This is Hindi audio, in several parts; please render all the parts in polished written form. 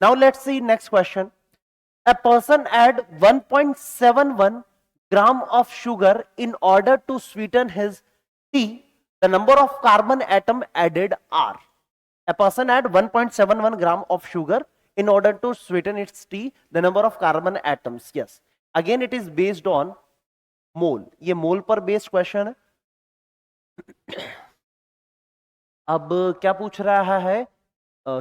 Now let's see next question. A person add 1.71 gram of sugar in order to sweeten his tea. The number of carbon atom added are. A person add 1.71 gram of sugar in order to sweeten its tea. The number of carbon atoms. Yes. Again it is based on मोल. ये मोल पर बेस्ड क्वेश्चन है. अब क्या पूछ रहा है?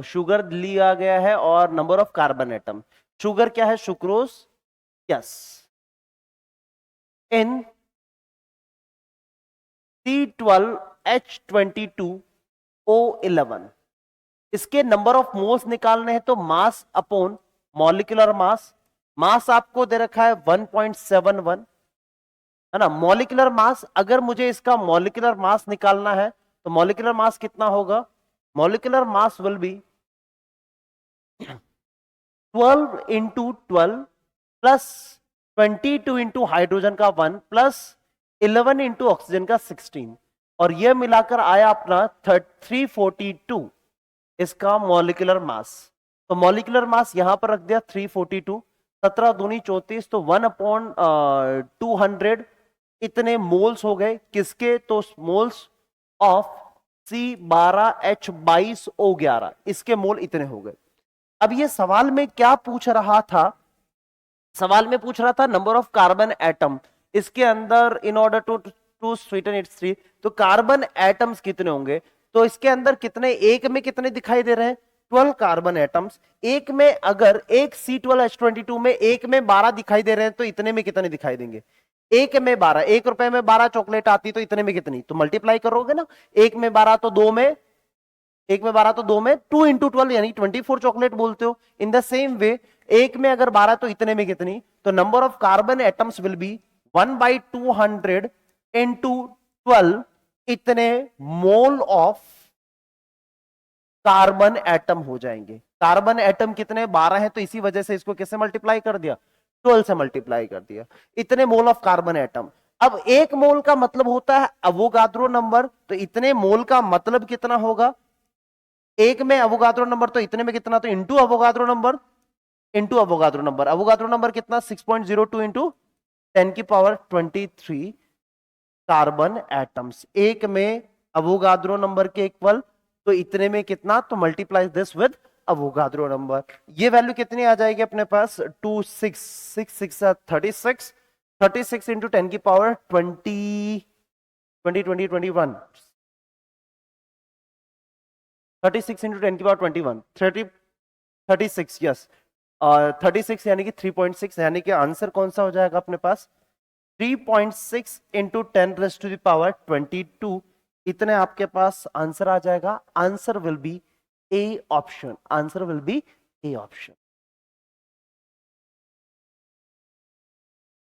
शुगर लिया गया है और number of carbon atom. Sugar क्या है? सुक्रोज. यस. इन C12H22O11. इसके नंबर ऑफ मोल्स निकालने हैं तो मास अपॉन मॉलिक्यूलर मास. मास आपको दे रखा है 1.71 है ना. मॉलिक्यूलर मास, अगर मुझे इसका मॉलिक्यूलर मास निकालना है तो मॉलिक्यूलर मास कितना होगा? Molecular mass will be 12 into 12 plus 22 into hydrogen का 1 प्लस 11 इंटू ऑक्सीजन का 16 और यह मिलाकर आया अपना 342 इसका मॉलिक्यूलर मास. तो मॉलिक्यूलर मास यहां पर रख दिया 342. 17 दूनी 34 तो 1/200 इतने मोल्स हो गए. किसके? तो मोल्स ऑफ C12H22O11 इसके मोल इतने हो गए. अब ये सवाल में क्या पूछ रहा था? सवाल में पूछ रहा था नंबर ऑफ कार्बन एटम इसके अंदर in order to sweeten its tea. तो कार्बन एटम्स कितने होंगे? तो इसके अंदर कितने, एक में कितने दिखाई दे रहे हैं? 12 कार्बन एटम्स. एक में अगर एक C12H22 में एक में 12 दिखाई दे रहे हैं तो इतने में कितने दिखाई देंगे? एक में 12. 1 रुपए में 12 चॉकलेट आती तो इतने में कितनी? तो मल्टीप्लाई करोगे ना. एक में 12 तो दो में, एक में 12 तो दो में 2 इंटू 12 यानी 24 चॉकलेट बोलते हो. इन द सेम वे एक में अगर 12 तो इतने में कितनी? तो number of carbon atoms will be 1/200 into 12 इतने मोल ऑफ कार्बन एटम हो जाएंगे. कार्बन एटम कितने? 12 है तो इसी वजह से इसको कैसे मल्टीप्लाई कर दिया? 12 से मल्टीप्लाई कर दिया. इतने मोल ऑफ कार्बन एटम. अब एक मोल का मतलब होता है अवोगाद्रो नंबर. तो इतने मोल का मतलब कितना होगा? एक में अवोगाद्रो नंबर तो इतने में कितना? तो into Avogadro number. Into Avogadro number. Avogadro number कितना? 6.02 इंटू 10⁻23 कार्बन एटम्स. एक में अवोगाद्रो नंबर के इक्वल. तो इतने में कितना? तो multiply this with Avogadro number. ये वैल्यू कितनी आ जाएगी अपने पास? 36 36 इंटू 10⁻20 21 36 इंटू 10⁻21 36. यस. 36 यानी कि 3.6 यानी कि आंसर कौन सा हो जाएगा अपने पास? 3.6 इंटू 10⁻22 इतने आपके पास आंसर आ जाएगा. Answer will be A option. Answer will be A option.